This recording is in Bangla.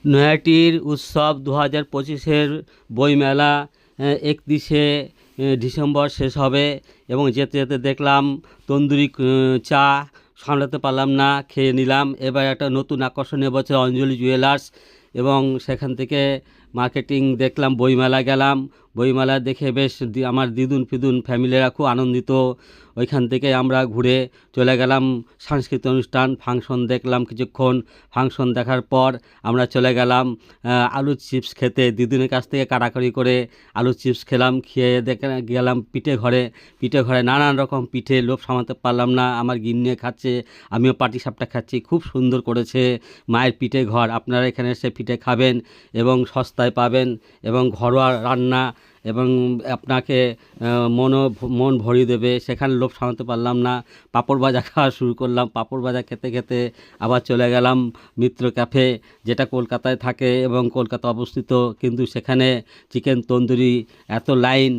নয়াটির উৎসব 2025-এর বইমেলা 31শে ডিসেম্বর শেষ হবে এবং যেতে যেতে দেখলাম তন্দুরি চা সামলাতে পারলাম না, খেয়ে নিলাম। এবার একটা নতুন আকর্ষণীয় বছর অঞ্জলি জুয়েলার্স, এবং সেখান থেকে মার্কেটিং দেখলাম, বইমেলা গেলাম। বইমেলা দেখে বেশ আমার দিদুন ফিদুন ফ্যামিলিরা খুব আনন্দিত। ওইখান থেকে আমরা ঘুরে চলে গেলাম সাংস্কৃতিক অনুষ্ঠান, ফাংশন দেখলাম কিছুক্ষণ। ফাংশন দেখার পর আমরা চলে গেলাম আলুর চিপস খেতে। দিদুনের কাছ থেকে কাড়াকাড়ি করে আলুর চিপস খেলাম। খেয়ে দেখে গেলাম পিঠে ঘরে। পিঠে ঘরে নানান রকম পিঠে, লোভ সামলাতে পারলাম না, আমার গিন্নি খাচ্ছে, আমিও পাটিসাপটা খাচ্ছি। খুব সুন্দর করেছে মায়ের পিঠে ঘর। আপনারা এখানে এসে পিঠে খাবেন এবং সস্তায় পাবেন এবং ঘরোয়া রান্না, এবং আপনাকে মন ভরিয়ে দেবে। সেখানে লোভ সামলাতে পারলাম না, পাঁপড় ভাজা খাওয়া শুরু করলাম। পাঁপড় ভাজা খেতে খেতে আবার চলে গেলাম মিত্র ক্যাফে, যেটা কলকাতায় থাকে এবং কলকাতা অবস্থিত, কিন্তু সেখানে চিকেন তন্দুরি এত লাইন,